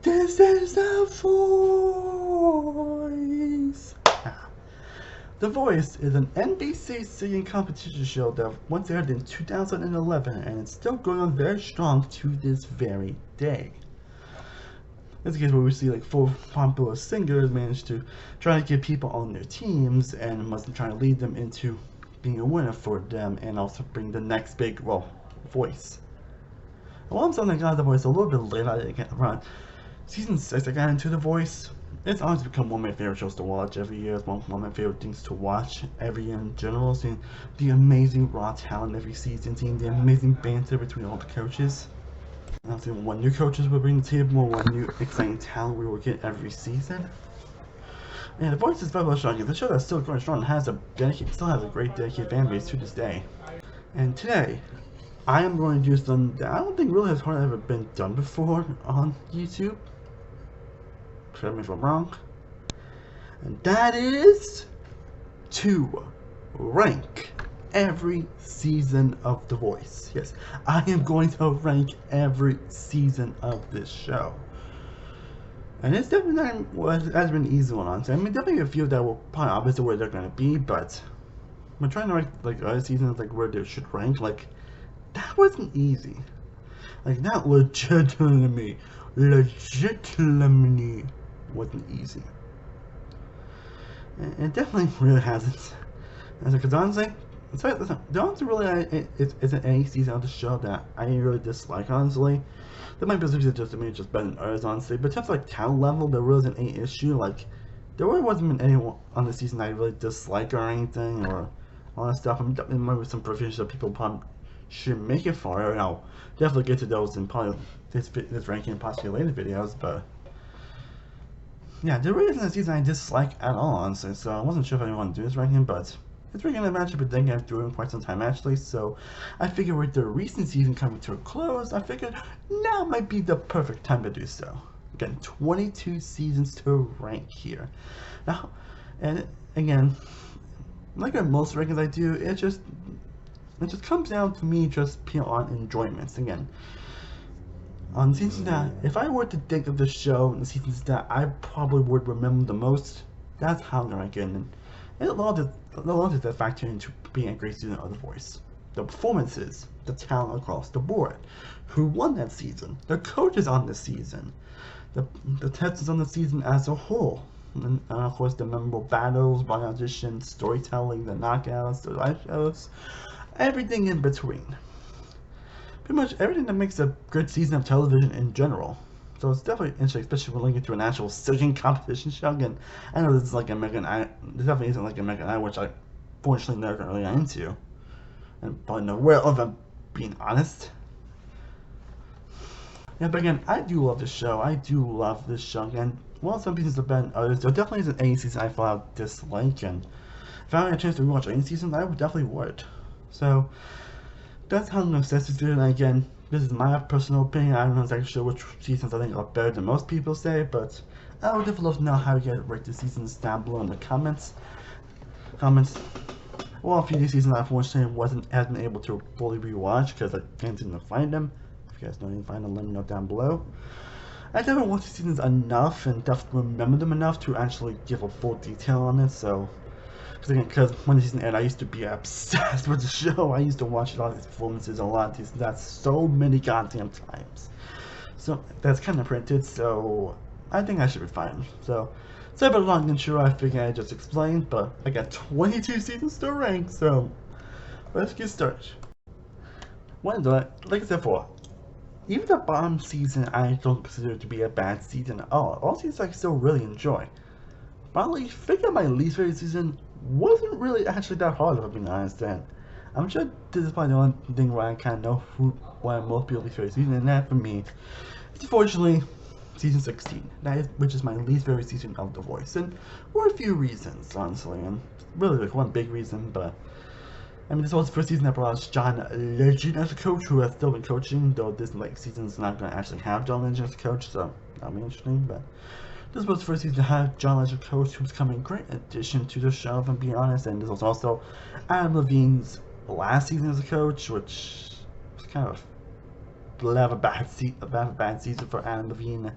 This is The Voice! The Voice is an NBC singing competition show that once aired in 2011 and it's still going on very strong to this very day. It's a case where we see like four popular singers manage to try to get people on their teams and must try to lead them into being a winner for them and also bring the next big, voice. While I'm saying I got The Voice a little bit late, I didn't get around Season 6, I got into The Voice. It's honestly become one of my favorite shows to watch every year. It's one of my favorite things to watch every year in general. Seeing the amazing raw talent every season, seeing the amazing banter between all the coaches. And seeing what new coaches will bring to the table, what new exciting talent we will get every season. And The Voice is very well strong. It's a show that's still going strong and still has a great dedicated fan base to this day. And today, I am going to do something that I don't think really has hardly ever been done before on YouTube. Correct me if I'm wrong. And that is to rank every season of The Voice. Yes, I am going to rank every season of this show. And it's definitely not, has been an easy one, honestly. I mean, definitely a few that will probably obvious where they're going to be, but when trying to rank like other seasons, like where they should rank, like that wasn't easy. Like that legitimately wasn't easy. And it definitely really hasn't. Because honestly, there aren't really isn't any season of the show that I really dislike, honestly. There might be some seasons just better than others, honestly. But in terms of like talent level, there really isn't any issue. Like, there really wasn't anyone on the season I really dislike or anything, or all that stuff. I mean, there might be some provisions that people probably should make it for, and I'll definitely get to those in probably this ranking and possibly later videos, but yeah, there really isn't a season I dislike at all, honestly, so I wasn't sure if I wanted to do this ranking, but it's ranking I've actually been thinking of doing quite some time actually, so I figured with the recent season coming to a close, I figured now might be the perfect time to do so. Again, 22 seasons to rank here. Now, and again, like most rankings I do, it just comes down to me just pure on enjoyments. Again, on seasons that, if I were to think of the show and the seasons that I probably would remember the most, that's how I'm gonna rank it. And a lot of that factor into being a great season of The Voice. The performances, the talent across the board, who won that season, the coaches on the season, the testers on the season as a whole, and of course the memorable battles, by auditions, storytelling, the knockouts, the live shows, everything in between. Pretty much everything that makes a good season of television in general. So it's definitely interesting, especially when linking to an actual singing competition show. Again, I know this is like American Idol. This definitely isn't like American Idol, which I fortunately never really got into, and probably know well if I'm being honest. Yeah, but again, I do love this show. I do love this show. Again, while some seasons are better than others, there definitely isn't any season I flat out dislike, and if I had a chance to rewatch any season, I would definitely would. So that's how I'm going to assess this video. And again, this is my personal opinion. I'm not exactly sure which seasons I think are better than most people say, but I would definitely love to know how you guys rate the seasons down below in the comments. Well, a few of these seasons I unfortunately hasn't able to fully rewatch because I didn't find them. If you guys know anything, find them, let me know down below. I definitely watched the seasons enough and definitely remember them enough to actually give a full detail on it. So, because when the season aired, I used to be obsessed with the show. I used to watch a lot of these performances a lot of these. That's so many goddamn times. So that's kind of printed. So I think I should be fine. So sorry about a long intro. I figured I just explained, but I got 22 seasons to rank. So let's get started. Like I said before, even the bottom season I don't consider to be a bad season at all. All seasons I still really enjoy. Probably figure my least favorite season wasn't really actually that hard, if I'm being honest. And I'm sure this is probably the only thing where I kind of know why most people's least favorite season, and that for me is unfortunately season 16. Which is my least favorite season of The Voice, and for a few reasons, honestly, and really like one big reason. But I mean, this was the first season that brought us John Legend as a coach, who has still been coaching, though this season's not going to actually have John Legend as a coach, so that'll be interesting. But this was the first season to have John Legend as a coach, who's becoming a great addition to the show, if I'm being honest. And this was also Adam Levine's last season as a coach, which was kind of a bad season for Adam Levine.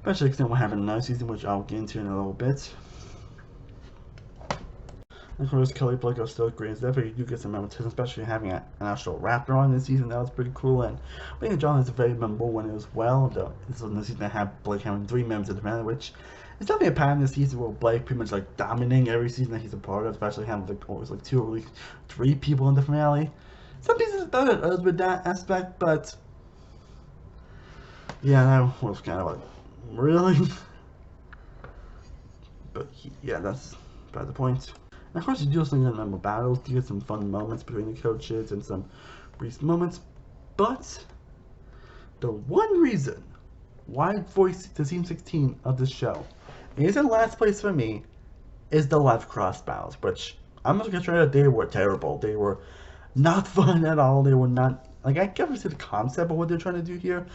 Especially because what happened in another season, which I'll get into in a little bit. And of course, Kelly Blake was still great. It's definitely you get some momentum, especially having an actual rapper on this season. That was pretty cool. And Blake and John is a very memorable one as well. Though this was the season that had Blake having 3 members of the family, which is definitely a pattern this season where Blake pretty much like dominating every season that he's a part of, especially having like always like 2 or 3 people in the finale. Some seasons better than others with that aspect, but yeah, that was kind of like really. But yeah, that's by the point. And of course, you do some memorable battles, you get some fun moments between the coaches and some brief moments. But the one reason why voice the Team 16 of this show is in last place for me is the live cross battles, which I'm just gonna try that they were terrible. They were not fun at all. They were not like I can't see the concept of what they're trying to do here.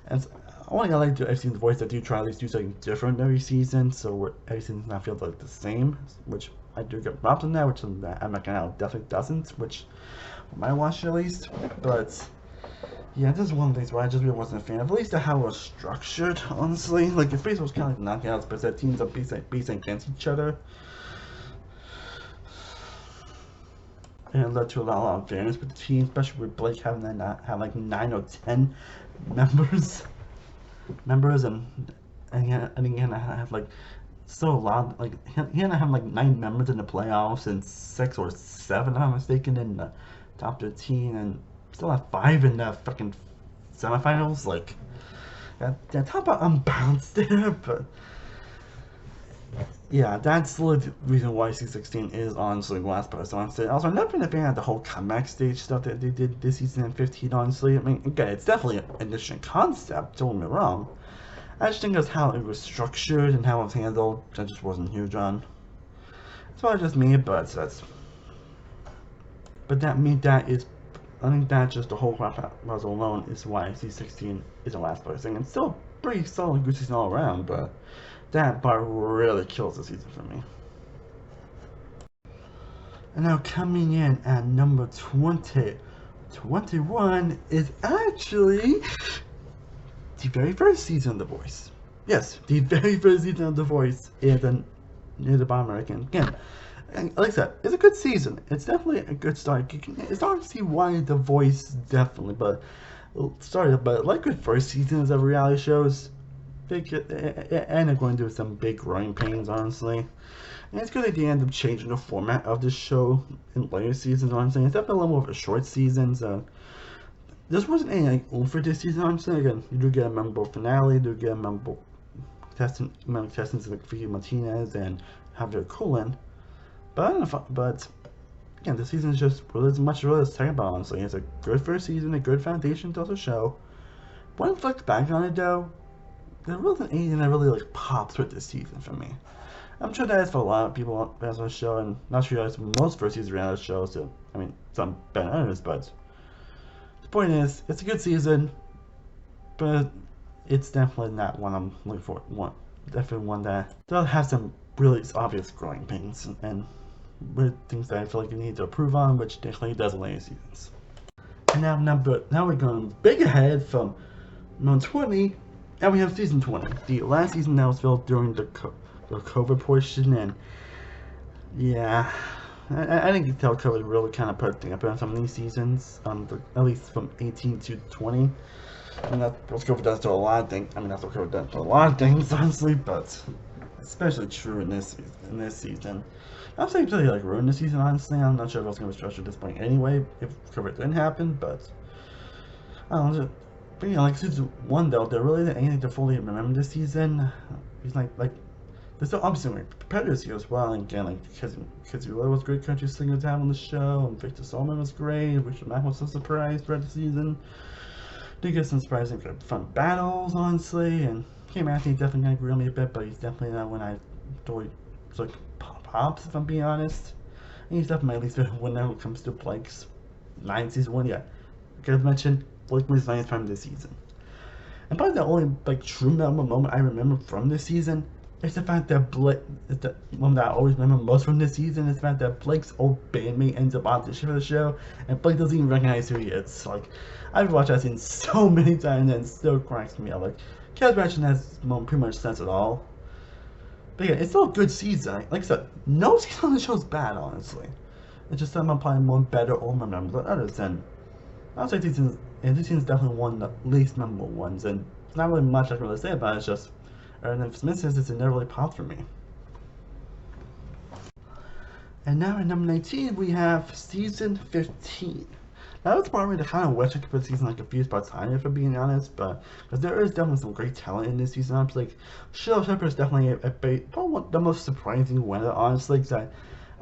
And I want to like I've seen the voice that do try at least do something different every season, so every season not feel like the same, which I do get props on that, which I'm not gonna definitely doesn't, which I might watch at least. But yeah, this is one of the things where I just really wasn't a fan of. At least how it was structured, honestly. Like the face was kind of like knockouts, but that teams up beating against each other. And it led to a lot of fairness with the team, especially with Blake having that not have like 9 or 10 members, and again I have like still a lot, like he and I have like 9 members in the playoffs and 6 or 7 if I'm mistaken in the top 13, and still have 5 in the fucking semifinals. Like that talk about unbalanced there, but yeah, that's the reason why C16 is honestly last place. Honestly, also I've never been a fan of the whole comeback stage stuff that they did this season in 15. Honestly, I mean, again, it's definitely an interesting concept. Don't get me wrong. I just think that's how it was structured and how it was handled. I just wasn't huge on. It's probably just me, but that's. But that is. I think that just the whole puzzle alone is why C16 is the last place thing. It's still pretty solid, good season all around, but that part really kills the season for me. And now coming in at number 21 is actually the very first season of The Voice. Yes, the very first season of The Voice is near the bottom right again. And like I said, it's a good season. It's definitely a good start. It's hard to see why The Voice definitely, but like with first seasons of reality shows, and they're going through some big growing pains, honestly. And it's good that they end up changing the format of the show in later seasons, honestly. It's definitely a little more of a short season, so this wasn't any like oomph for this season, honestly. Again, you do get a memorable finale, you do get a memorable contestants like Vicky Martinez and Javier Cullen. But I don't know but again, the season is just really as much really as talk about, honestly. It's a good first season, a good foundation to the show. When I look back on it though, there wasn't anything that really like pops with this season for me. I'm sure that is for a lot of people as on the show, and not sure that's most first season reality shows. So I mean, some better than others, but the point is, it's a good season, but it's definitely not one I'm looking for. Definitely one that does have some really obvious growing pains and with things that I feel like you need to improve on, which definitely does in later seasons. And now we're going big ahead from number 20, and we have season 20, the last season that was filmed during the COVID portion, and yeah, I think you can tell COVID really kind of put a thing up on some of these seasons, at least from 18 to 20. And that's what COVID does to a lot of things. I mean, that's what COVID does to a lot of things, honestly, but especially true in this season. I'm saying really like ruined this season, honestly. I'm not sure if I was going to be structured at this point anyway, if COVID didn't happen, but I don't know. But yeah, like season 1 though, there really isn't anything to fully remember this season. It's like there's still obviously like competitors here as well, and again, like Kizzy Roy was a great country singer to have on the show, and Victor Solomon was great, Richard Mack was a surprise throughout the season. Did get some surprising fun battles, honestly, and Kim Anthony definitely kind of grew on me a bit, but he's definitely not when I thought he like pops, if I'm being honest. And he's definitely at least when it comes to Blake's 9th season 1, yeah. Like I mentioned, Blake was 9th time this season. And probably the only like true moment I remember from this season is the fact that the one that I always remember most from this season is the fact that Blake's old bandmate ends up auditioning for the show, and Blake doesn't even recognize who he is. Like, I've watched that scene so many times and it still cracks me up. Like, Chaos Mansion has pretty much says it all. But yeah, it's still a good season. Like I said, no season on the show is bad, honestly. It's just some I'm probably more better or more memorable than others. And I'll say this season is definitely one of the least memorable ones. And it's not really much I can really say about it. It's just, and in some instances, it never really popped for me. And now at number 19, we have season 15. Now, that's probably the kind of wish I could put season like a few spots higher, for being honest, but because there is definitely some great talent in this season. I'm just like, Sheila Shepard is definitely probably the most surprising winner, honestly, because I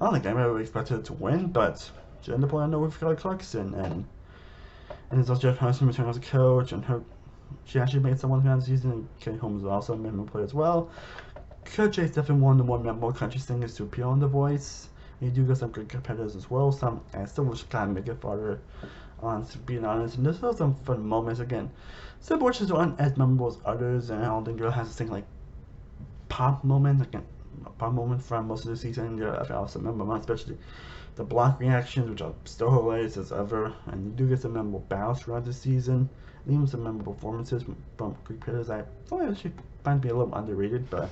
don't think I ever expected her to win, but she ended up playing with Kelly Clarkson, and it's also Jeff Hudson returning as a coach, and she actually made someone who had the season, and Katie Holmes is also a memorable player as well. Coach J is definitely one of the more memorable country singers to appear on The Voice. You do get some good competitors as well. Some I still wish kind of make it farther on, to being honest. And there's still some fun moments. Again, some watches aren't as memorable as others, and I don't think girl has this thing like pop moment, like a pop moment from most of the season. Yeah, I also remember, especially the block reactions, which are still hilarious as ever. And you do get some memorable battles throughout the season, and even some memorable performances from Greek competitors. I actually find to be a little underrated, but.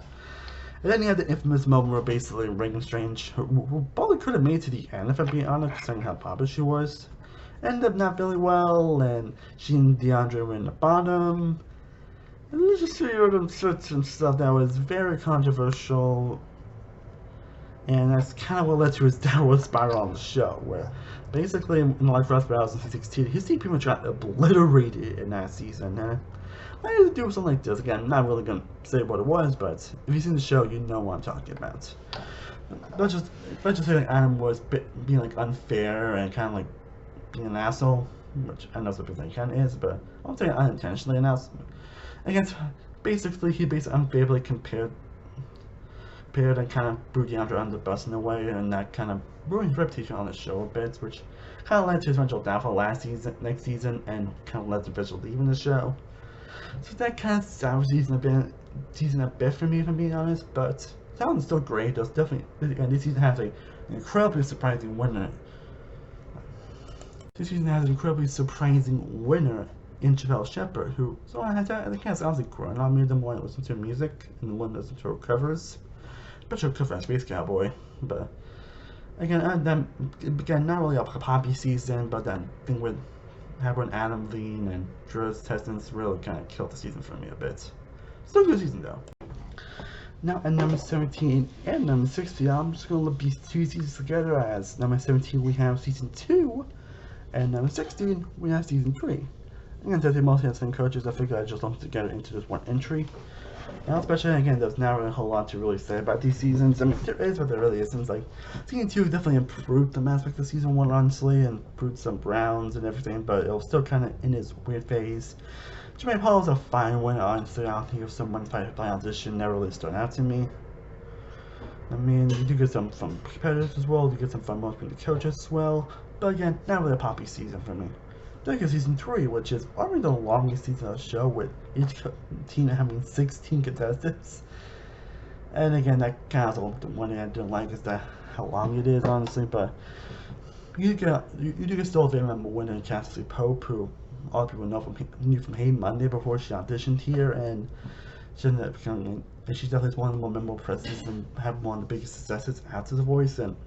And then you had the infamous moment where basically Reagan Strange, who probably could have made it to the end if I'm being honest, considering how popular she was, ended up not very well, and she and DeAndre were in the bottom. And there's just some stuff that was very controversial, and that's kind of what led to his downward spiral on the show, where basically in Life Ross 2016, his team pretty much got obliterated in that season. I had to do something like this. Again, I'm not really going to say what it was, but if you've seen the show, you know what I'm talking about. Let's just say like Adam was being like unfair and kind of like being an asshole, which I know some people think he kind of is, but I'm saying unintentionally an asshole. Again, basically he unfairly compared and kind of threw DeAndre under the bus in a way, and that kind of ruined his reputation on the show a bit, which kind of led to his eventual downfall next season, and kind of led to Vigil leaving the show. So that kind of sours season a bit for me, if I'm being honest, but that one's still great. There's definitely, and this season has an incredibly surprising winner. This season has an incredibly surprising winner in Chevelle Shepard, who, so I kind of sounds like growing on me the more I listen to music and the more I listen to her covers. Especially her cover on Space Cowboy, but again, not really a poppy season, but that thing with having Adam Lean and Drews Testance really kind of killed the season for me a bit. Still a good season though. Now at number 17 and number 16, I'm just going to lump these two seasons together as number 17 we have season 2, and number 16 we have season 3. Again, since they mostly have the same coaches, I figured I'd just lump them together into just one entry. And especially, again, there's not really a whole lot to really say about these seasons. I mean, there is, but there really isn't. Like, season 2 definitely improved some aspects of season 1, honestly, and improved some Browns and everything, but it was still kind of in its weird phase. Jermaine Paul was a fine winner, honestly. I don't think it was someone fighting audition never really stood out to me. I mean, you do get some fun competitors as well, you get some fun moments between the coaches as well, but again, not really a poppy season for me. Then you season 3, which is already the longest season of the show, with each team having 16 contestants. And again, that kind of the one thing I didn't like is that how long it is, honestly. But you do get still a very memorable winner, Cassie Pope, who all the people knew from Hey Monday before she auditioned here, and she ended up becoming, and she's definitely one of the more memorable presences and have one of the biggest successes after The Voice, and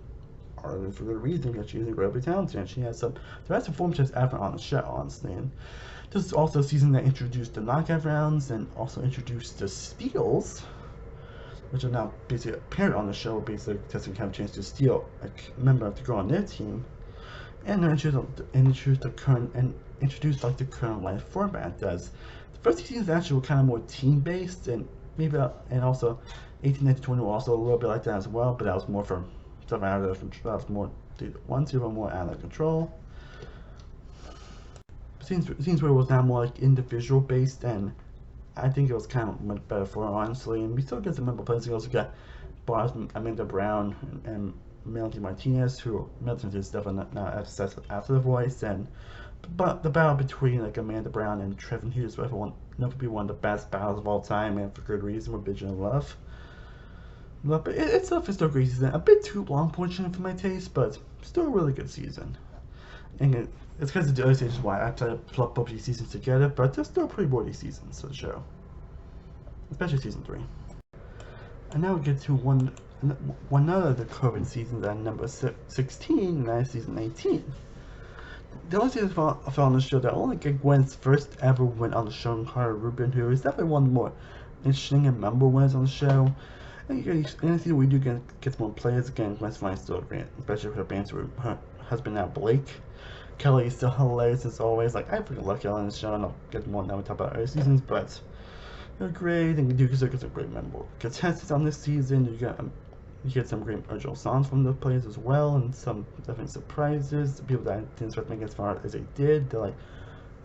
for good reason, because she's incredibly talented and she has some the best performances ever on the show, honestly. And this is also a season that introduced the knockout rounds and also introduced the steals, which are now basically appeared on the show, basically testing kind of chance to steal a member of the girl on their team, and introduced the current life format. As the first seasons actually were kind of more team based, and maybe and also 18 to 20 were also a little bit like that as well, but that was more for stuff out of control. That was more more out of control. Scenes where it was now more like individual based, and I think it was kind of much better for it, honestly. And we still get some memorable players. We also got bars Amanda Brown and Melanie Martinez, who Milton is definitely not obsessed with after The Voice, but the battle between like Amanda Brown and Trevin Hughes will never be one of the best battles of all time, and for good reason, with Vision and Love. But it's still a great season. A bit too long, fortunately, for my taste, but still a really good season. And it's because of the early stages why I try to plug both these seasons together, but they're still pretty worthy seasons for the show. especially season 3. And now we get to one of the current seasons at number 16, and that is season 18. The only season fell on the show that only get Gwen's first ever win on the show, and Cara Rubin, who is definitely one of the more interesting and memorable wins on the show. And you see we do get more players again. Gwen Stefani's still great, especially with her banter with her husband now, Blake. Kelly is still hilarious as always. Like, I freaking love Kelly on the show, and I'll get more now we talk about other seasons, but they're great, and you do get some great memorable contestants on this season. You get some great original songs from the players as well, and some definitely surprises. The people that I didn't expect to make as far as they did, they're like,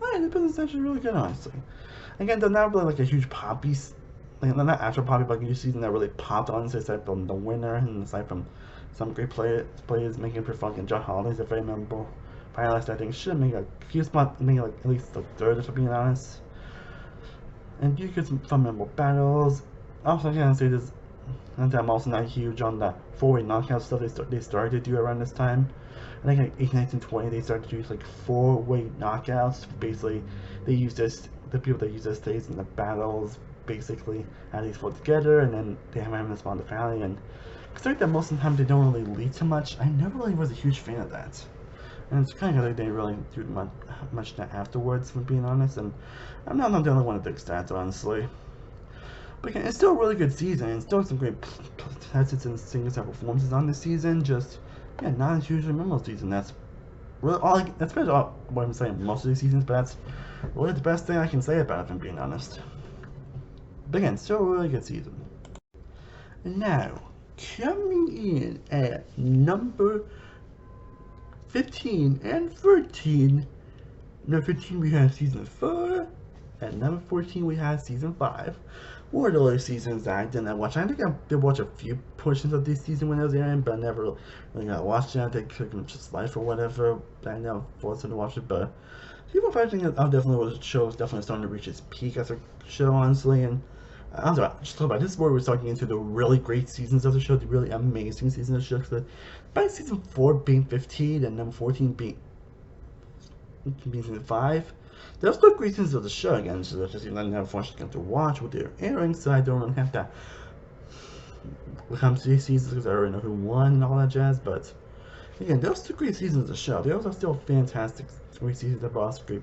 hey, the business is actually really good, honestly. Again, they're not really like a huge poppy, like, they're not actual poppy, but like a season that really popped, honestly, aside from the winner, and aside from some great players making it pretty fun, and John Holiday's a very memorable finalist. I think should make a few spots, maybe like at least the third, if I'm being honest. And you get some fun memorable battles. Also, I can say this, and I'm also not huge on the 4-way knockout stuff they started to do around this time. I think like 18, 19, 20 they started to use like 4-way knockouts. Basically, they use this, the people that use this stays in the battles basically how these four together, and then they have them respond to finale. And I think that most of the time they don't really lead to much. I never really was a huge fan of that. And it's kind of like they didn't really do much afterwards, for being honest. And I'm not the only one that thinks that, honestly. But again, it's still a really good season. And still some great contestants and singers and performances on this season. Just, yeah, not a hugely memorable season. That's really that's pretty much what I'm saying most of these seasons. But that's really the best thing I can say about it, if I'm being honest. But again, still a really good season. And now, coming in at number 15 and 13. Number 15 we have season 4, and number 14 we have season 5. One of the other seasons that I didn't watch. I think I did watch a few portions of this season when I was airing, but I never really got to watch it. I think it was just life or whatever. I never forced to watch it, but season 5 I think the show is definitely starting to reach its peak as a show, honestly. And I was just talking about this is where we're starting into the really great seasons of the show, the really amazing seasons of the show. So by season 4 being 15 and number 14 being season 5, there are still great seasons of the show again. So that's just even I didn't have a fortunate to watch what they're airing, so I don't really have to come to these seasons because I already know who won and all that jazz. But again, there are still great seasons of the show. There are still fantastic great seasons that brought us great.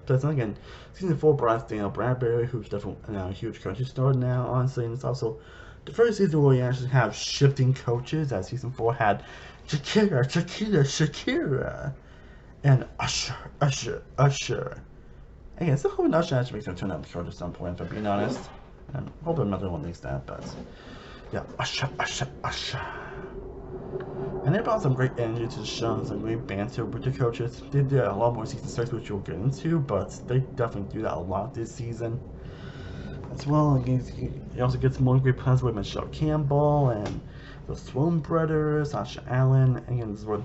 But then again, season 4 brought us Daniel Bradbury, who's definitely now a huge country star now, honestly, and it's also the first season where we actually have shifting coaches, as season 4 had Shakira, and Usher. Again, still hoping Usher actually makes him turn out the coach at some point, if I'm being honest. And hoping another one makes that, but yeah, Usher. And they brought some great energy to the show and some great banter with the coaches. They did a lot more season 6, which we'll get into, but they definitely do that a lot this season. As well, again, you also get some more great plans with Michelle Campbell and the Sloan brothers, Sasha Allen. Again, this is where the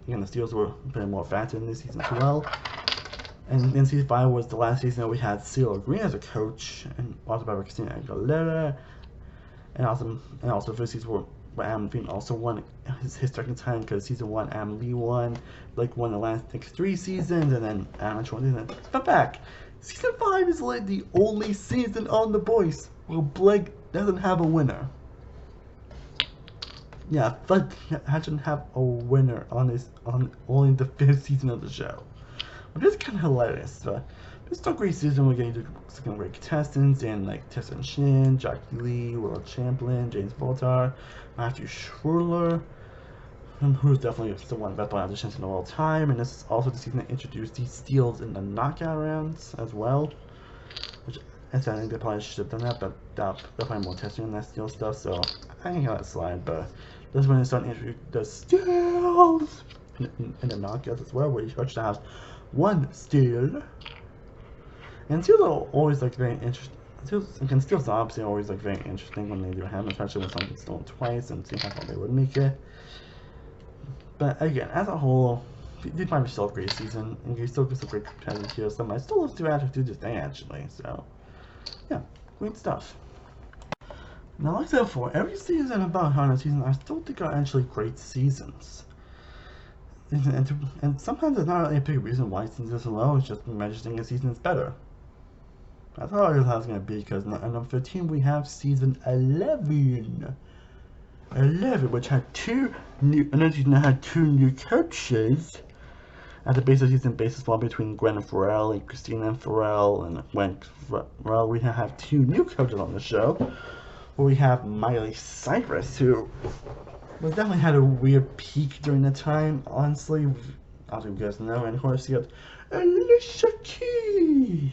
Steelers were putting more factor in this season as well. And then season 5 was the last season that we had CeeLo Green as a coach, and also by Christina Aguilera, and also for season 4. But Adam Levine also won his second time, because season 1 Adam Lee won, Blake won the last 3 seasons, and then Adam won. But back, season 5 is like the only season on The Voice where Blake doesn't have a winner. Yeah, Blake doesn't have a winner on only the 5th season of the show, which is kind of hilarious. It's still a great season. We're getting some great contestants, and like Tessa Shin, Jackie Lee, Will Champlin, James Voltar, Matthew Schroeder, who's definitely still one of the best auditions in all time. And this is also the season that introduced these steals in the knockout rounds as well. Which I think they probably should have done that, but they're probably more testing on that steal stuff, so I can let it slide. But this is when they start to introduce the steals in the knockouts as well, where each coach has 1 steal. And steals are always like very interesting. Steals are obviously always like very interesting when they do have them, especially when someone gets stolen twice and see how far they would make it. But again, as a whole, they probably still a great season, and you still get some great competitive here. Some I still love to actually do this day actually. So yeah, great stuff. Now, like I said before, every season about Hana season, I still think are actually great seasons. And sometimes it's not really a big reason why seasons are low. It's just imagining a season is better. I thought it was going to be because at number 15 we have season 11. 11, which had another season that had 2 new coaches. At the base of the season, basis fall between Gwen Farrell and Christina Farrell. And Gwen Farrell, we have 2 new coaches on the show. We have Miley Cyrus, who definitely had a weird peak during the time, honestly. I don't know if you guys know. And of course, you have Alicia Keys.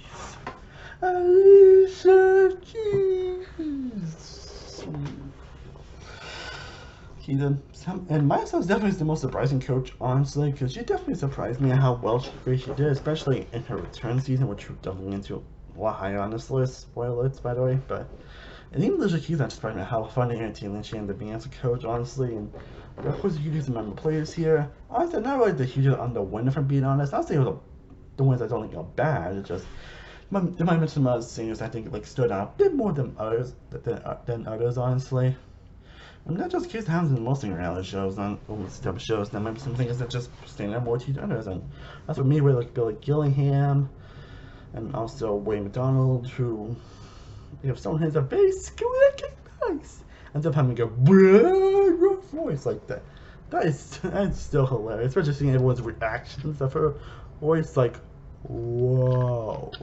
Alicia Keys. And Miley was definitely the most surprising coach, honestly, because she definitely surprised me at how great she did, especially in her return season, which we're delving into a lot higher on this list. Spoiler alerts, by the way, but. And even Alicia Keys, that surprised me how fun and entertaining she ended up being as a coach, honestly. And of course, you do some member players here. Honestly, not really the huge on the winner, from being honest. I'll say it was the ones I don't think are bad. It's just there might have been some other singers I think like stood out a bit more than others, honestly. And not just Keys happens in most reality shows, on almost type of shows. There might be some things that just stand out more to others, and that's what me with like Billy Gillingham, and also Wayne McDonald, who. If someone has a very squeaky voice, ends up having a rough voice like that. That's still hilarious, especially seeing everyone's reactions of her voice. Like, whoa,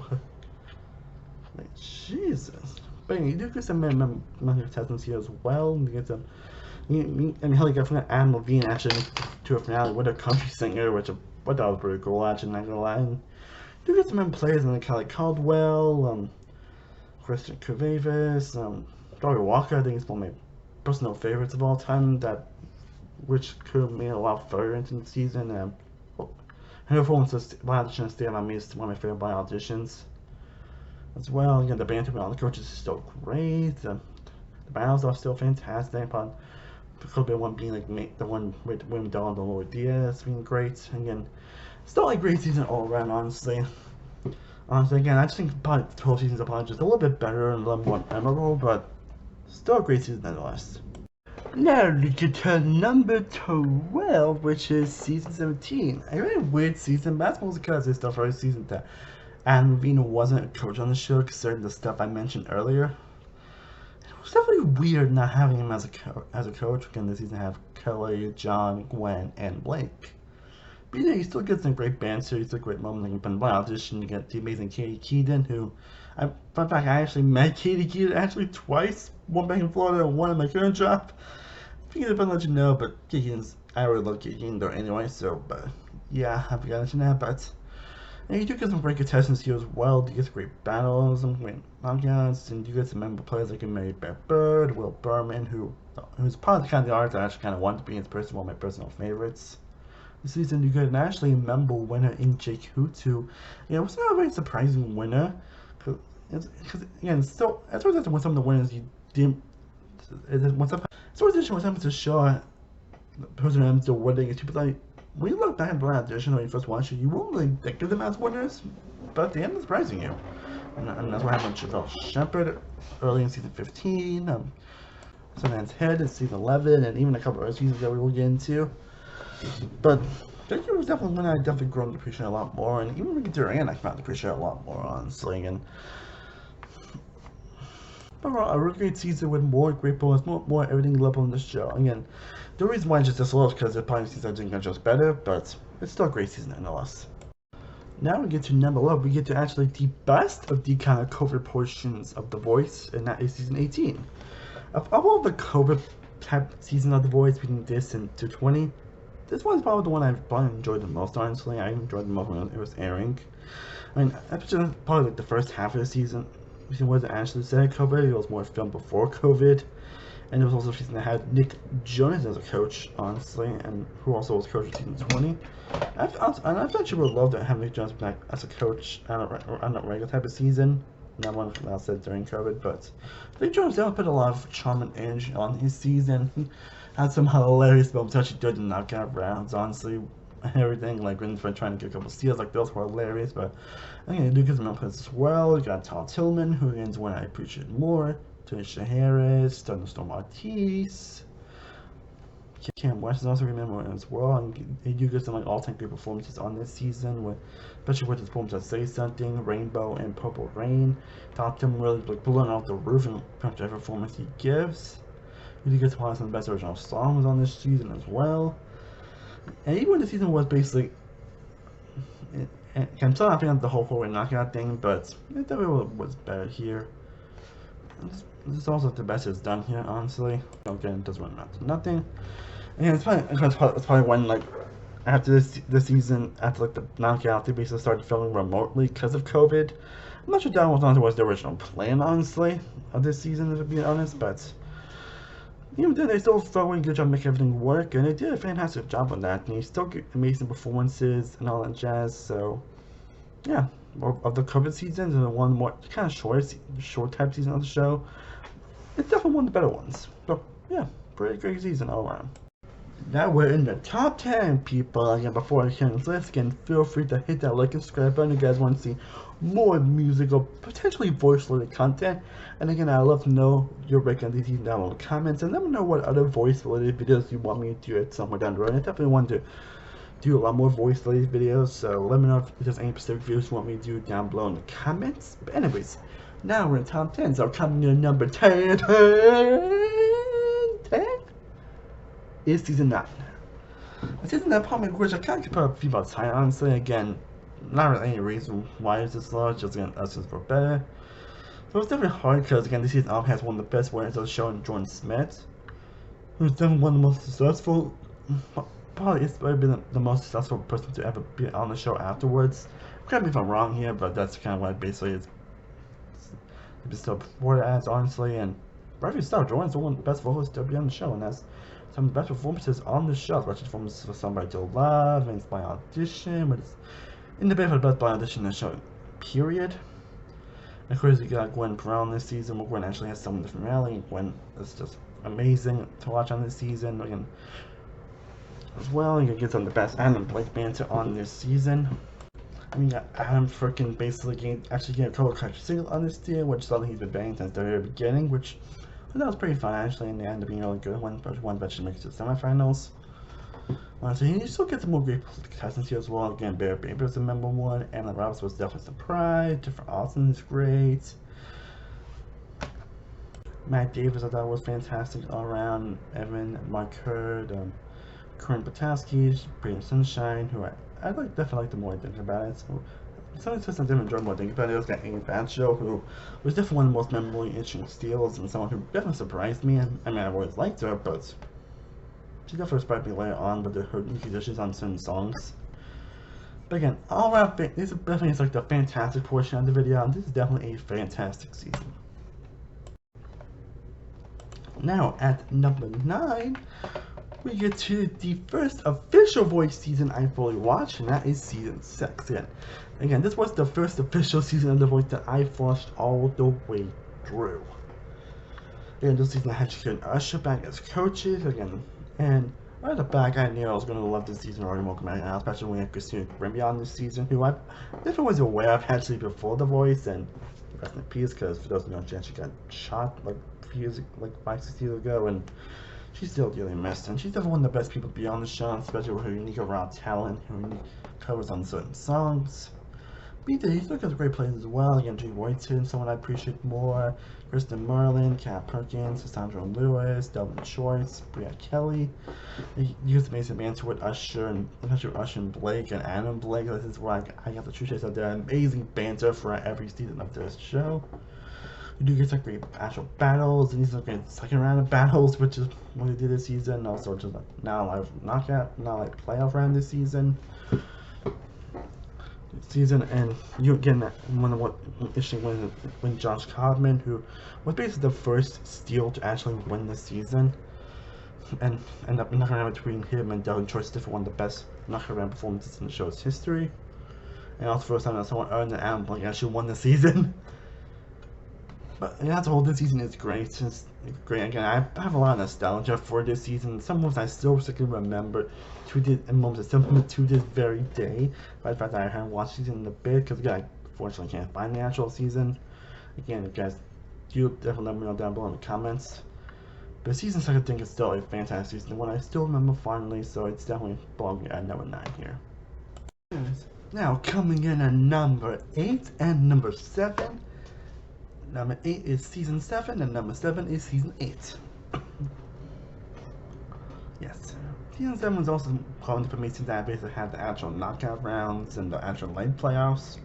like Jesus. But you do get some member contestants here as well. You get some. And hell, you got from Adam Levine actually to a finale with a country singer, which I thought was pretty cool. Actually, not gonna lie. And you do get some players in like Kelly Caldwell. Kristen Cuevas, Dory Walker, I think is one of my personal favorites of all time, which could have made a lot further into the season. And whoever wants to buy audition stay on me is one of my favorite buy auditions as well. You know, the banter with all the coaches is still great. The battles are still fantastic. But could be one being like the one with William Donald and Lloyd Diaz being great. Again, still a great season all around, honestly. Honestly, again, I just think probably the 12 seasons of probably just a little bit better and a little more memorable, but still a great season nonetheless. Now we get to number 12, which is season 17. A really weird season, but that's mostly because it's the first season that Adam Levine wasn't a coach on the show, considering the stuff I mentioned earlier. It was definitely weird not having him as a coach. Again, this season I have Kelly, John, Gwen, and Blake. But yeah, you still get some great banter, you still get great moments. Like in one audition, you get the amazing Katie Keaton, who, fun fact, I actually met Katie Keaton actually twice, one back in Florida and one in my current job. I figured if I let you know, but I really love Katie Keaton though anyway, so, but yeah, I forgot to mention that, but. And you do get some great contestants here as well. You get some great battles, some great knockouts, and you get some memorable players like Mary Beth Bird, Will Berman, who's part of the kind of the artist I actually kind of want to be. It's personally one of my personal favorites. This season you get an actually memorable winner in Jake Hoots, who, it was not a very surprising winner, because again, still, as far as when some of the winners you didn't, when some to show the person who ends up winning, it's people like, when you look back at the audition when you first watch it, you won't really think of them as winners, but at the end it's surprising you. And that's what happened with Giselle Shepherd early in season 15, Sundance Head in season 11, and even a couple other seasons that we will get into. But Jake was definitely one I definitely grown to appreciate a lot more, and even when we get to her end, I found to appreciate a lot more, honestly. And overall, a really great season with more great bonus, more everything level in the show. Again, the reason why it's just this low is because the probably season I think are just better, but it's still a great season nonetheless. Now we get to number 11. We get to actually the best of the kind of COVID portions of The Voice, and that is season 18. Of all the COVID type seasons of The Voice, between this and 220, this one's probably the one I probably enjoyed the most, honestly. I enjoyed the most when it was airing. I mean, probably like the first half of the season wasn't actually said COVID, it was more filmed before COVID. And it was also a season that had Nick Jonas as a coach, honestly, and who also was coach of season 20. And I actually would love to have Nick Jonas back as a coach on a regular type of season. Not one I said during COVID, but Nick Jonas definitely put a lot of charm and energy on his season. He had some hilarious moments, actually did the knockout rounds, honestly, and everything, like when trying to get a couple steals, like those were hilarious. But I think you do get some outputs as well. You got Todd Tillman, who ends one I appreciate more. Tanisha Harris, Thunderstorm Ortiz, Cam West is also remembered as well, and you get some like all-time great performances on this season, with especially with his performance at Say Something, Rainbow, and Purple Rain. Top 10 really like blowing off the roof in pretty much every performance he gives. You do get to find some of the best original songs on this season as well. And even when the season was basically, I'm still not feeling the whole Hallway Knockout thing, but it definitely was better here. This is also the best it's done here, honestly. Again, it doesn't run out to nothing. And it's probably when, like, after this season, after like the knockout, they basically started filming remotely because of COVID. I'm not sure that was the original plan, honestly, of this season, to be honest, but even then, they still felt really good job making everything work, and they did a fantastic job on that. And you still get amazing performances and all that jazz. So, yeah, of the COVID seasons and the one more kind of short type season of the show, it's definitely one of the better ones. So, yeah, pretty great season all around. Now we're in the top 10, people. Again, before I can list, again, feel free to hit that like and subscribe button if you guys want to see more musical, potentially voice-related content. And again, I'd love to know your recommendations down in the comments, and let me know what other voice-related videos you want me to do at somewhere down the road. I definitely want to do a lot more voice-related videos, so let me know if there's any specific videos you want me to do down below in the comments. But anyways, now we're in top 10, so coming in number 10 is season 9. Season 9 probably, which I kind of put a few months high, honestly. Again, not really any reason why it's this low, just again, us just for better. So it's definitely hard because, again, this season has one of the best winners of the show in Jordan Smith, who's definitely one of the most successful, probably it's been the most successful person to ever be on the show afterwards. Correct me if I'm wrong here, but that's kind of what it basically is. It's still before the ads, honestly, and rightfully so. Jordan's one of the best vocalists to be on the show, and that's some of the best performances on the show. Especially performances for Somebody to Love, and it's by audition, but it's in the bed for the best by audition in the show, period. And of course, you got Gwen Brown this season, where Gwen actually has someone different rally. Gwen is just amazing to watch on this season. Again, as well, you get some of the best Adam Blake banter on this season. I mean, Adam freaking basically actually getting a total country single on this deal, which is something he's been banging since the very beginning, which I thought was pretty fun actually, and they ended up being really good. One eventually makes it to the semifinals. So you still get some more great contestants here as well. Again, Bear Baby was a member one, Anna Roberts was definitely a surprise, Jennifer Austin is great. Matt Davis I thought was fantastic all around. Evan, Mark Hurd, Corinne Potowski, Brandon Sunshine, who I definitely like the more I think about it. So some of the I didn't enjoy more thinking about it. It was got Amy Badshow, who was definitely one of the most memorable and interesting steals, and someone who definitely surprised me. I mean, I've always liked her, but she definitely surprised me later on with her new conditions on certain songs. But again, all around, this is definitely like the fantastic portion of the video, and this is definitely a fantastic season. Now, at number 9, we get to the first official voice season I fully watched, and that is season 6. Again, this was the first official season of The Voice that I watched all the way through. Again, this season I had Shakira and Usher back as coaches, again, and right at the back, I knew I was going to love this season already more coming out, especially when we had Christina Grimmie on this season, who I definitely was aware of actually before The Voice, and rest in peace, because for those who don't know, she got shot like 5-6 years ago, and she's still dearly missed, and she's definitely one of the best people to be on the show, especially with her unique raw talent, her unique covers on certain songs. He still got great players as well. Again, Jay Royton, someone I appreciate more. Kristen Merlin, Kat Perkins, Cassandra Lewis, Delvin Choice, Bria Kelly. He used amazing banter with Usher, and especially with Usher and Blake and Adam Blake. This is where I got the true taste of their amazing banter for every season of this show. You do get some great actual battles, and these are great second round of battles, which is what they did this season. Also, just now live knockout, now like playoff round this season. And you getting that one of what interesting when Josh Codman, who was basically the first Steel to actually win this season, and end up knocking around between him and Delvin Choice, for one of the best knocking around performances in the show's history, and also first time that someone earned an Adam Blake actually won the season. But as a whole, this season is great. It's great. Again, I have a lot of nostalgia for this season. Some moments I still particularly remember and moments I still remember to this very day. But the fact that I haven't watched season in a bit, because again, I fortunately can't find the actual season. Again, you guys do definitely let me know down below in the comments. But season 6, I think, is still a fantastic season, one I still remember fondly, so it's definitely belonging at number 9 here. Now, coming in at number 8 and number 7. Number 8 is season 7, and number 7 is season 8. Yes. Season 7 was also important for me since I basically had the actual knockout rounds and the actual late playoffs.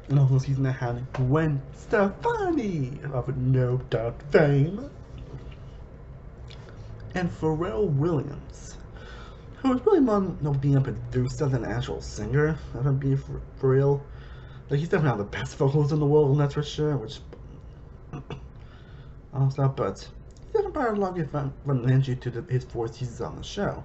And also season that had Gwen Stefani of No Doubt fame. And Pharrell Williams, who was really more being a producer than an actual singer, if I'm being for real. Like, he's definitely not the best vocals in the world, that's for sure, which also, but he definitely brought a lot of energy to his 4 seasons on the show.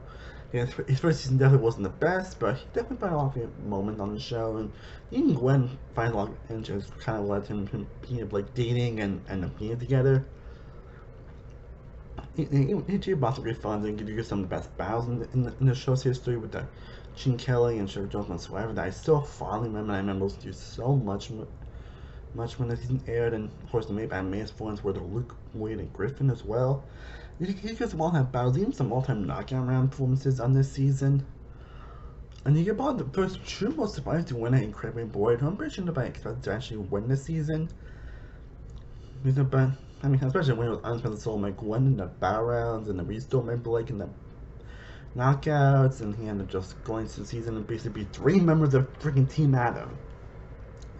Yeah, his first season definitely wasn't the best, but he definitely brought a lot of moments on the show, and even Gwen finding a lot of interest kind of led him being like dating and being together. He did possibly fun and give you some of the best battles in the show's history with the Gene Kelly and Sherry Jones whatsoever that I still fondly remember. I remember those two so much when the season aired, and of course the made by May's ones were the Luke, Wade, and Griffin as well. You get some all-time battles, even some all-time knockout round performances on this season. And you get about the first true most surprising winner in Craven Boyd, who I'm pretty sure nobody expected to actually win this season. But I mean, especially when it was Unspent Soul, like Gwen in the battle rounds and the restore, remember, like in the knockouts, and he ended up just going to the season and basically beat 3 members of freaking Team Adam.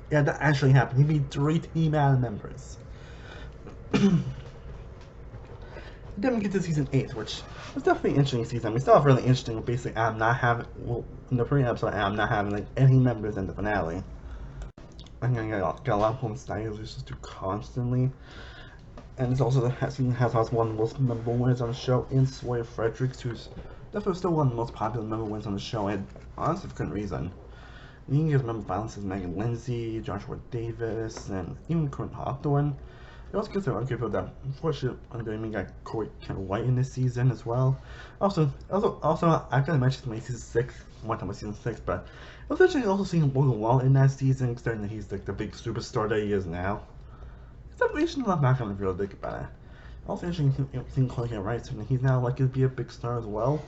Yeah, that actually happened. He beat 3 Team Adam members. Then we get to season 8, which was definitely an interesting season. I mean, it started off really interesting. Basically, Adam not having, well, in the pre episode, Adam not having like any members in the finale. And I got a lot of home styles just do constantly. And it's also has one of the most memorable winners on the show in Sawyer Fredericks, who's definitely still one of the most popular member winners on the show, and honestly for good reason. You can just remember violence as Megan Lindsay, Joshua Davis, and even Corinne Hawthorne. It also gets argued for that unfortunately Underman got Corey Kent White in this season as well. Also I gotta mention my season 6, one time with season 6, but it was actually also seeing Logan Wall in that season, considering that he's like the big superstar that he is now. It's definitely interesting to look back on the real think about it. Also interesting seeing Corey Kent White, and he's now likely to be a big star as well.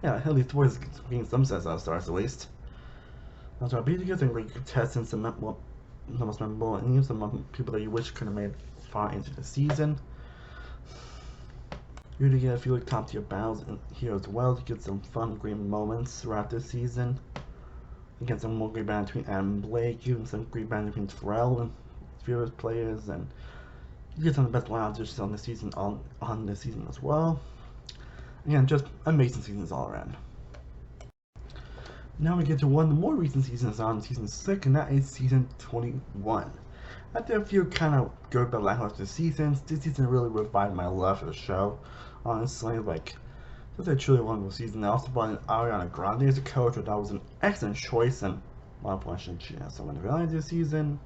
Yeah, at least towards being some sense of stars at least. Also, I'll be together great contestants, the most memorable, and even some people that you wish could have made far into the season. You're to get a few like top tier battles in here as well to get some fun, great moments throughout this season. You get some more great battles between Adam and Blake, even some great battles between Pharrell and Fearless players, and you get some of the best rounds on the season on this season as well. Again, just amazing seasons all around. Now we get to one of the more recent seasons on season 6, and that is season 21. After a few kind of good but lackluster seasons, this season really revived my love for the show. Honestly, like, this is a truly wonderful season. I also brought in Ariana Grande as a coach, which I was an excellent choice, and my question, she has someone to realize this season.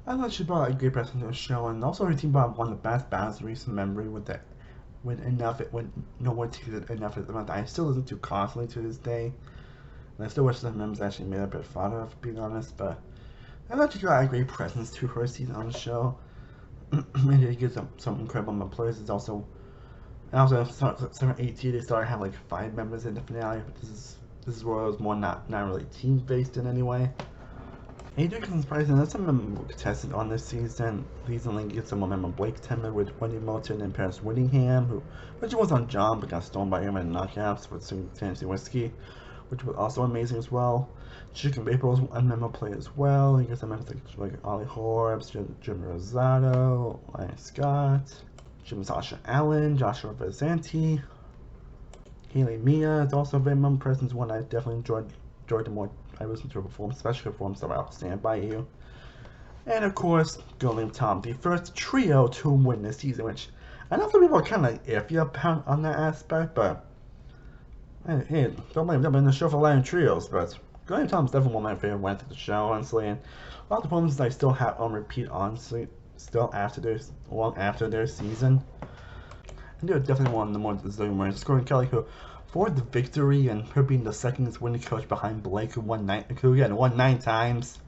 I thought she brought a great person to the show, and also her team brought one of the best battles in recent memory with no one takes it enough of the month. I still listen to constantly to this day. And I still wish some members actually made a bit farther, to be honest, but I thought she got a great presence to her season on the show. And it gives some incredible players. It's also, and also 7-18 they started having like 5 members in the finale, but this is where it was more not really team based in any way. And you do get surprising, there's some memorable contestants on this season. Recently get some memorable Blake Timmer with Wendy Moulton and Paris Whittingham, who was on John but got stolen by him in knockouts with Tennessee Whiskey, which was also amazing as well. Chicken Vapor was a memorable play as well. You get some members like Ollie Horbs, Jim Rosado, Ryan Scott, Jim Sasha Allen, Joshua Vizzanti, Haley Mia. It's also a very memorable presence, one I definitely enjoyed the more I listened to her perform, especially her performance of I'll Stand By You. And of course, Golden Tom, the first trio to win this season, which I know some people are kind of iffy about on that aspect, but hey, don't blame them. I've been in the show for a lot of trios, but Golden Tom's definitely one of my favorite ones of the show, honestly, and a lot of the performances I still have on repeat, honestly, still long after their season. And they're definitely one of the more deserving winners. Scoring Kelly, who for the victory, and her being the second winning coach behind Blake, who won 9 times.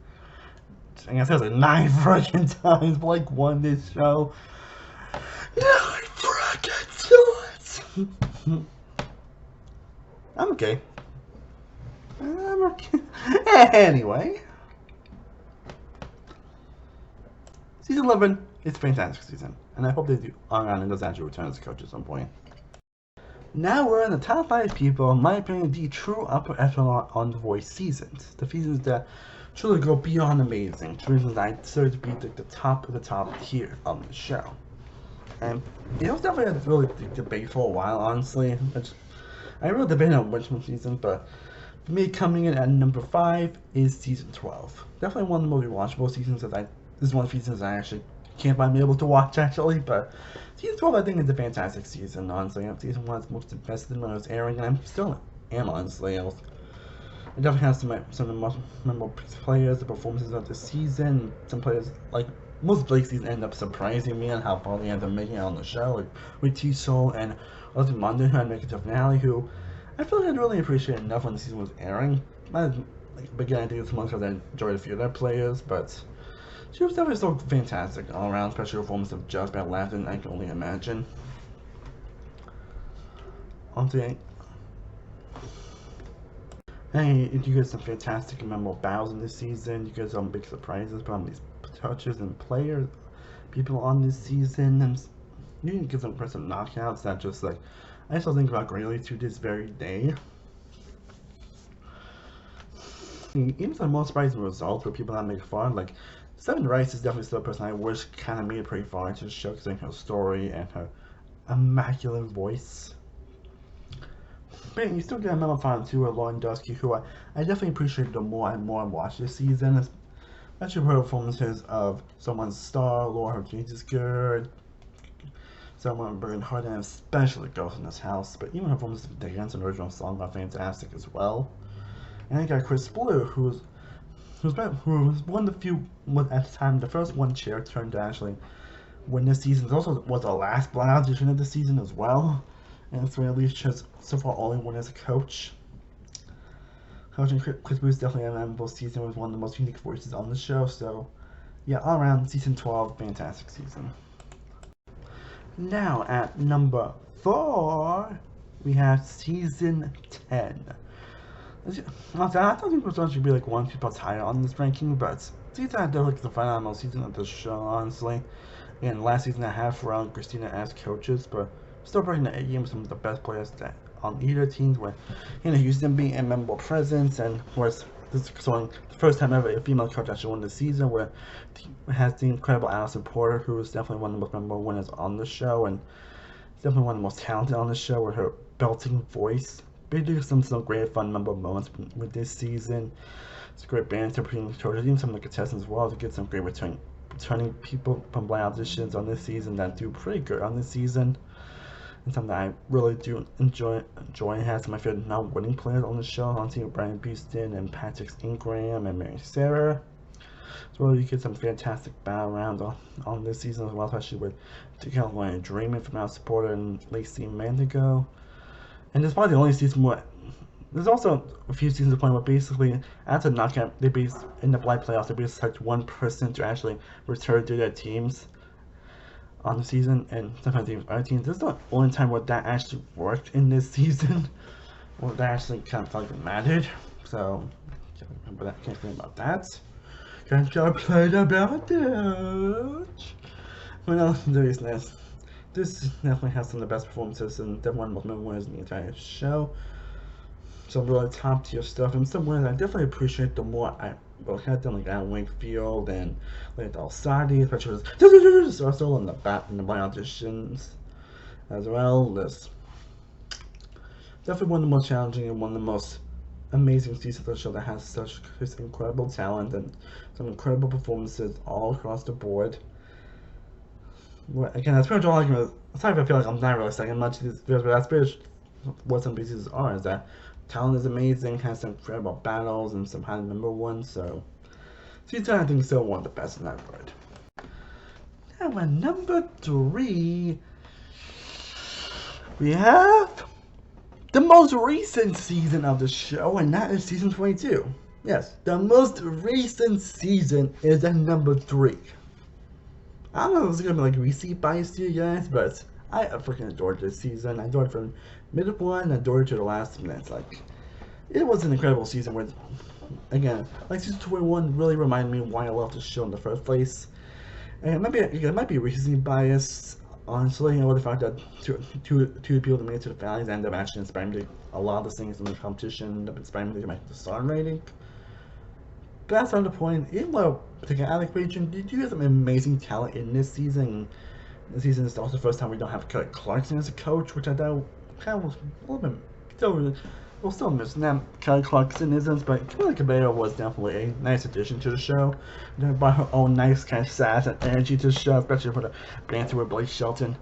I guess there's like 9 freaking times Blake won this show. 9 freaking times! I'm okay. I'm okay. Anyway. Season 11 is a fantastic season, and I hope they do and does actually return as a coach at some point. Now we're in the top 5 people, in my opinion, the true upper echelon on The Voice seasons. The seasons that truly go beyond amazing. The reasons I deserve to be the top of the top tier on the show. And it was definitely a really debate for a while, honestly. I really debated on which one season, but for me, coming in at number 5 is season 12. Definitely one of the most rewatchable seasons that this is one of the seasons I actually can't find me able to watch, actually, but season 12 I think is a fantastic season, honestly. Season 1 is most invested when it was airing, and I still am, honestly. It definitely has some of the most memorable players, the performances of the season. Some players, like most Blake season, end up surprising me on how far they end up making it on the show, like with T-Soul and Elton Monday, who had make it to finale, who I feel like I really appreciated enough when the season was airing. But again, I think it's mostly because I enjoyed a few of their players, but she was definitely so fantastic all around, especially performance of Just Bad Laughing, I can only imagine. Hey, you get some fantastic and memorable battles in this season. You get some big surprises from these touches and players, people on this season, and you can get some impressive knockouts that just like I still think about greatly to this very day. Even some most surprising results where people that make fun, like Seven Rice is definitely still a person I wish kind of made it pretty far into the show, considering her story and her immaculate voice. But you still get a memorable fan too, Lauren Dusky, who I definitely appreciate the more and more I watch this season, especially her performances of Someone's Star, Laura Jesus Good, Someone Burning Heart, and especially Ghost in This House. But even her performances of Dance and original song are fantastic as well. And then you got Chris Blue, who was one of the few, at the time, the first one chair turn to actually win this season. It also was the last Black audition of the season as well. And so at least has so far only won as a coach. Coaching Chris Blue is definitely a memorable season with one of the most unique voices on the show. So yeah, all around season 12, fantastic season. Now at number 4, we have season 10. I don't think this one should be like one people higher on this ranking, but season 10 definitely like the phenomenal season of the show, honestly. And last season I had Pharrell and Christina as coaches, but still breaking the A game with some of the best players that on either teams, with Houston being a memorable presence, and was this the first time ever a female coach actually won the season, where it has the incredible Allison Porter, who is definitely one of the most memorable winners on the show, and definitely one of the most talented on the show with her belting voice. They do some great fun memorable moments with this season. It's a great banter between coaches, even some of the contestants as well, to get some great returning people from blind auditions on this season that do pretty good on this season. And something that I really do enjoy has some of my favorite now-winning players on the show, on team Brian Beeston and Patrick Ingram and Mary Sarah. So you get some fantastic battle rounds on this season as well, especially with the California Dreaming from our supporter and Lacey Mandigo. And it's probably the only season where there's also a few seasons of point where basically after knockout in the blind playoffs they basically select one person to actually return to their teams on the season, and sometimes even other teams. This is the only time where that actually worked in this season, where that actually kind of felt like it mattered. So can't remember that. Can't think about that. Can't complain about that. What else there is this? This definitely has some of the best performances and definitely one of the most memorable winners in the entire show. Some really top tier stuff, and some winners I definitely appreciate the more I had them, like Alan Wakefield and like Alsadi, especially was also in the blind auditions as well. This definitely one of the most challenging and one of the most amazing seasons of the show that has such incredible talent and some incredible performances all across the board. Again, that's pretty much all I can. Sorry if I feel like I'm not really saying much of these videos, but that's pretty much what some pieces are. Is that talent is amazing, has some incredible battles and some high number ones. So season 10 I think is still one of the best in that regard. Now at number 3, we have the most recent season of the show, and that is season 22. Yes, the most recent season is at number 3. I don't know if it's gonna be like recency bias to you guys, but I freaking adored this season. I adored from minute one, I adored to the last minute. Like, it was an incredible season where, again, like season 21 really reminded me why I loved this show in the first place. And maybe it might be recency bias, honestly, or the fact that two people that made it to the finals ended up actually inspiring me to a lot of the things in the competition, ended up inspiring me to make the star rating. But that's not the point. Even though taking out of the equation, did you get some amazing talent in this season? This season is also the first time we don't have Kelly Clarkson as a coach, which I thought kind of was a little bit still missing that Kelly Clarkson isn't, but Camila Cabello was definitely a nice addition to the show. She brought her own nice kind of sass and energy to the show, especially for the banter with Blake Shelton.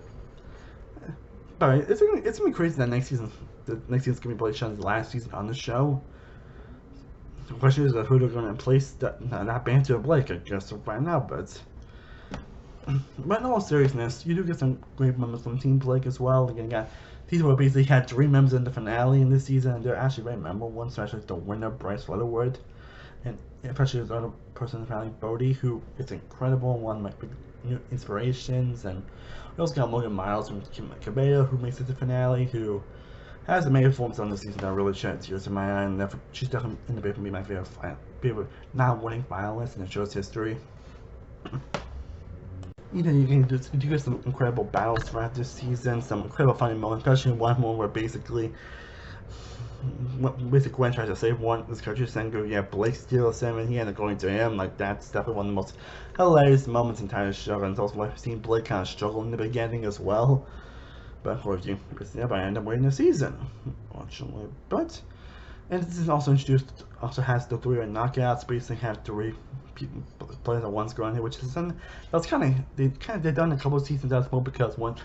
But it's gonna be crazy that the next season's gonna be Blake Shelton's last season on the show. The question is who they're going to place that banter of Blake, I guess we'll find out, but in all seriousness, you do get some great members from Team Blake as well. Again, these were basically had 3 members in the finale in this season, and they're actually very memorable ones, especially the winner, Bryce Leatherwood, and especially the other person in the finale, Bodie, who is incredible, one of my big new inspirations, and we also got Morgan Miles from Camila Cabello, who makes it to the finale, who has a major performance on this season that really shed tears in my eye, and she's definitely in the bid for me my favorite not-winning finalist in the show's history. You get some incredible battles throughout this season, some incredible funny moments, especially one moment where basically Gwen tries to save this country Sengu, yeah, Blake steals him and he ended up going to him. Like, that's definitely one of the most hilarious moments in the entire show, and it's also like seeing Blake kind of struggle in the beginning as well. But of course, I end up winning the season, unfortunately. And this is also has the 3 knockouts. Basically, have 3 players at once going here, which is they've done a couple of seasons as well, because one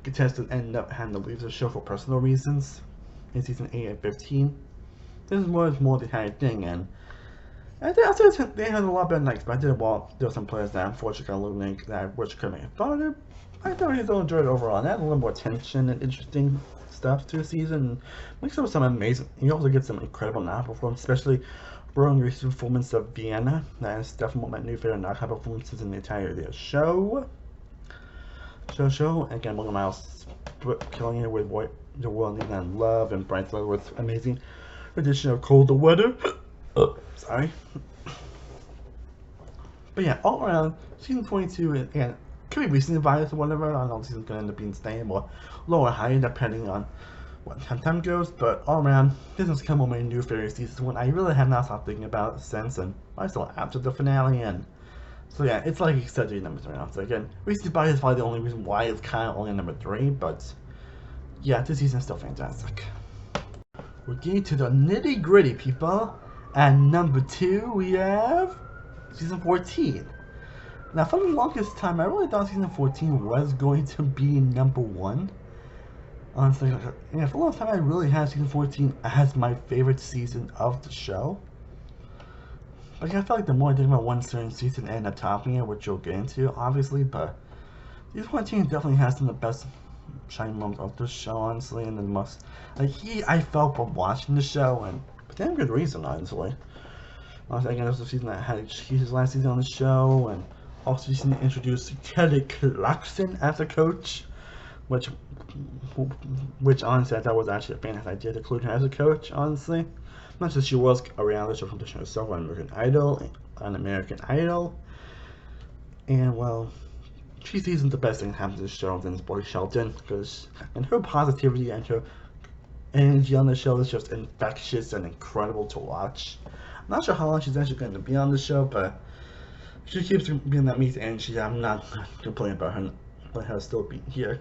contestant ended up having to leave the show for personal reasons in season 8 and 15. This is more the entire thing, and I think they had a lot better than I expected. While there were some players that unfortunately got eliminated that which could make it fun. I thought I still enjoyed it overall. And had a little more tension and interesting stuff to the season. Mixed up with some amazing. You also get some incredible knockout performances, especially Rowan Reese's performance of Vienna. That is definitely one of my new favorite knockout performances in the entirety of the show. Again, Morgan Miles killing it with the world needs and love, and Bryce Leatherwood's amazing addition of colder weather. Sorry. But yeah, all around, season 22, again, could be recently biased or whatever. I don't know if the season's going to end up being stable or lower or higher depending on what time goes, but all around, this is kind of my new favorite season, one I really have not stopped thinking about since, and I still after the finale, and so yeah, it's like exciting number 3 now. So again, recently bias is probably the only reason why it's kind of only number 3, but yeah, this season is still fantastic. We're getting to the nitty gritty, people. At number 2, we have season 14. Now, for the longest time, I really thought season 14 was going to be number 1. Honestly, yeah, for a long time, I really had season 14 as my favorite season of the show. Like, I feel like the more I think about one certain season, I end up topping it, which you'll get into, obviously, but season 14 definitely has some of the best shining moments of the show, honestly, and the most, like, I felt from watching the show, and for damn good reason, honestly. Again, this was the season that had his last season on the show, and also season to introduce Kelly Clarkson as a coach, which honestly I thought was actually a fantastic idea to include her as a coach, honestly. Not just she was a reality show competition herself on American Idol, and well, she sees the best thing that happens to the show than Blake Shelton, and her positivity and her energy on the show is just infectious and incredible to watch. I'm not sure how long she's actually going to be on the show, but she keeps being that meat energy. I'm not complaining about her, but her still being here.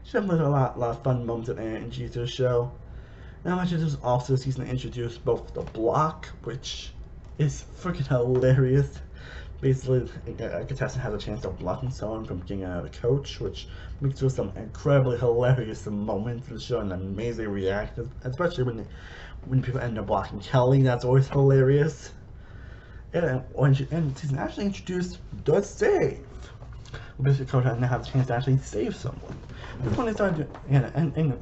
She definitely had a lot of fun moments and energy to the show. And I mentioned this was also a season that introduced both the block, which is freaking hilarious. Basically, a contestant has a chance of blocking someone from getting out of the coach, which makes for some incredibly hilarious moments in the show and amazing reactions, especially when people end up blocking Kelly. That's always hilarious. And the season actually introduced the save. Basically, coach now has a chance to actually save someone. This one they started doing,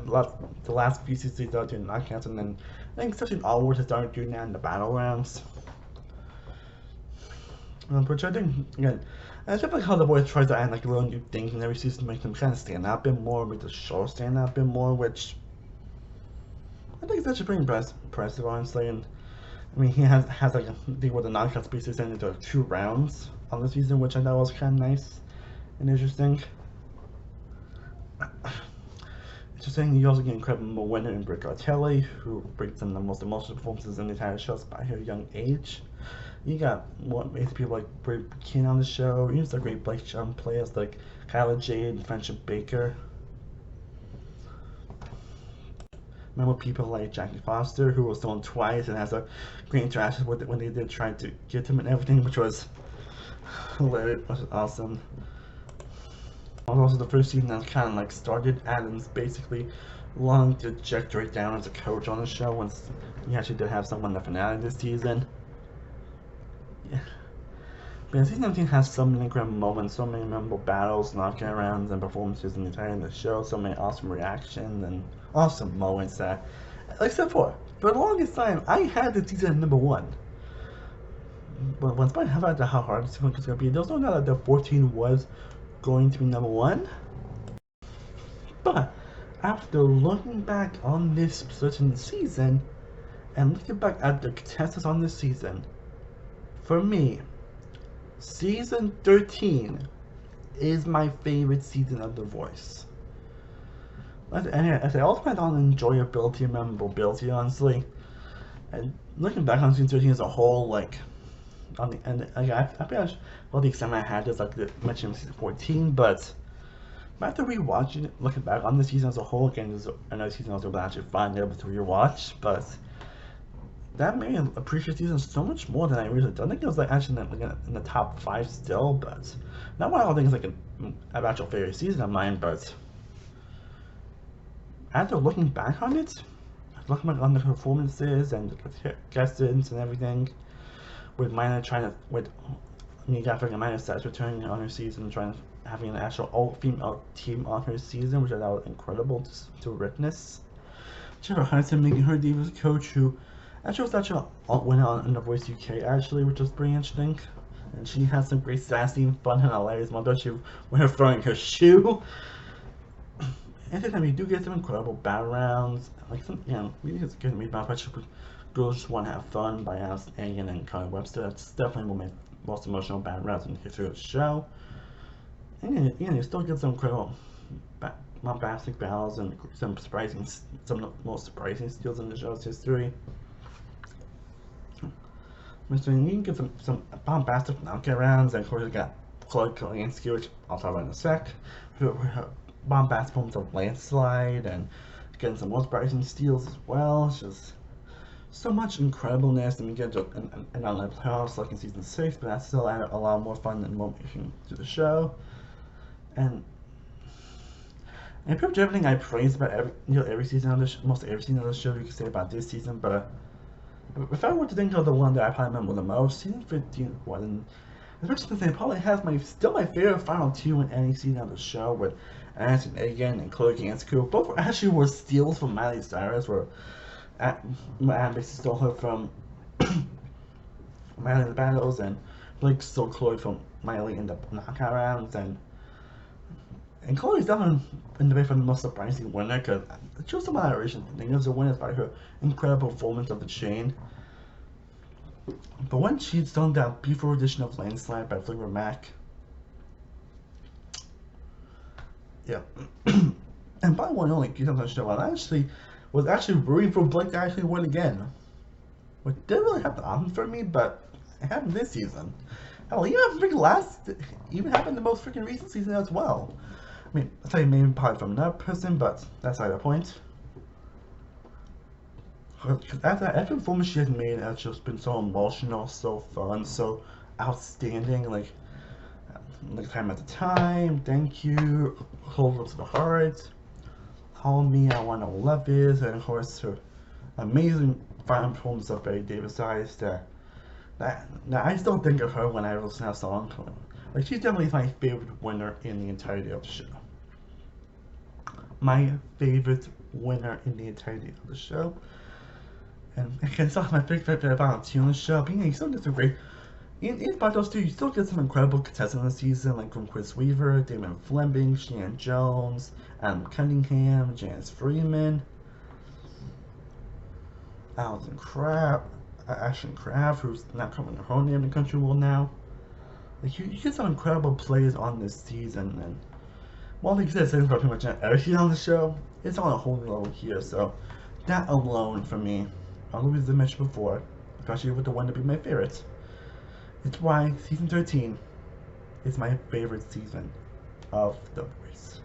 the last few seasons they started doing knockouts, and then I think especially all Wars has started doing that in the battle rounds. Which I think, again, I just like how the boys tries to add like little new things in every season to make them kind of stand out a bit more, make the show stand out a bit more, which I think is actually pretty impressive, honestly. And I mean, he has like the with the knockout species into 2 rounds on the season, which I thought was kind of nice and interesting. Interesting, you also get incredible winner in Britt Kelly, who brings in the most emotional performances in the entire show by her young age. You got what amazing people like Brie King on the show. You use the great Blake players like Kyla Jade and Friendship Baker. Remember people like Jackie Foster, who was on twice and has a great interaction with it when they did try to get him and everything, which was hilarious, which was awesome. Also, the first season that kind of like started Adams basically long trajectory down as a coach on the show once he actually did have someone in the finale this season. Yeah. But season 17 has so many great moments, so many memorable battles, knockout rounds, and performances in the entire of the show, so many awesome reactions and awesome moments that, except for the longest time, I had the season at #1. But once I have out how hard this one was going to be, there was no doubt that the 14 was going to be #1. But after looking back on this certain season, and looking back at the contestants on this season, for me, season 13 is my favorite season of The Voice. And as I also went on enjoyability and memorability, honestly, and looking back on season 13 as a whole, like, on the end, I pretty much, well, the excitement I had is like the mentioned season 14, but after rewatching it, looking back on the season as a whole, again, there's another season I was able to actually find able to rewatch, but that made me appreciate season so much more than I really did. I think it was like actually in the top 5 still, but not one I don't think it's like an actual favorite season of mine, but after looking back on it, looking back on the performances and the contestants and everything, with Mina trying to, with me got Mina Sets returning on her season, trying to having an actual all-female team on her season, which I thought was incredible to witness. Jennifer Hudson making her Divas coach, who actually was actually a winner on The Voice UK, actually, which was pretty interesting. And she had some great sassy and fun and hilarious moments when her throwing her shoe. And then we do get some incredible battle rounds, like some, you know, we get good meat battle, but girls just want to have fun by Alice Agan and Connie Webster. That's definitely one of my most emotional battle rounds in the history of the show. And you know, you still get some incredible bombastic battles and some of the most surprising steals in the show's history. Mr. You can get some bombastic knockout rounds, and of course you got Chloe Kalinsky, which I'll talk about in a sec. Her bombastic moments of landslide and getting some more surprising steals as well. It's just so much incredibleness, and we get an online playoffs like in season 6, but that still added a lot more fun and motivation to the show. And pretty much everything I praise about every season of the most every season of the show you can say about this season, but if I were to think of the one that I probably remember the most, season 15 wasn't. Especially since it probably has still my favorite final 2 in any season of the show, with Anderson Egan and Chloe Gansku. Both actually were steals from Miley Cyrus, where Adam basically stole her from Miley in the battles, and Blake stole Chloe from Miley in the knockout rounds, and Chloe's definitely in the way for the most surprising winner, because she was some moderation. I think it was a winner by her incredible performance of the chain. But when she's done that beautiful edition of Landslide by Flavor Mac, yeah, and by one only piece of the show, I was actually rooting for Blake to actually win again, which didn't really happen often for me, but it happened this season. Hell, even happened the most freaking recent season as well. I mean, I'll tell you maybe probably from another person, but that's not the point. Because every performance she has made has just been so emotional, so fun, so outstanding. Like Time at the Time, Thank You, Hold Up to the Heart, Call Me, I Wanna Love It, and of course her amazing final performance of Betty Davis Eyes that I still think of her when I listen to that song. Like, she's definitely my favorite winner in the entirety of the show. My favorite winner in the entirety of the show. And again, it's not my favorite about the on the show. But you still get some great. In about those two, you still get some incredible contestants in the season, like from Chris Weaver, Damon Fleming, Shan Jones, Adam Cunningham, Janice Freeman, Alison Crab, Ashton Crab, who's not coming her own name in the country world now. Like you get some incredible players on this season, and while they exist things about pretty much everything on the show, it's on a whole new level here. So that alone for me, although as I mentioned before, especially with the one to be my favorite, it's why season 13 is my favorite season of The Voice.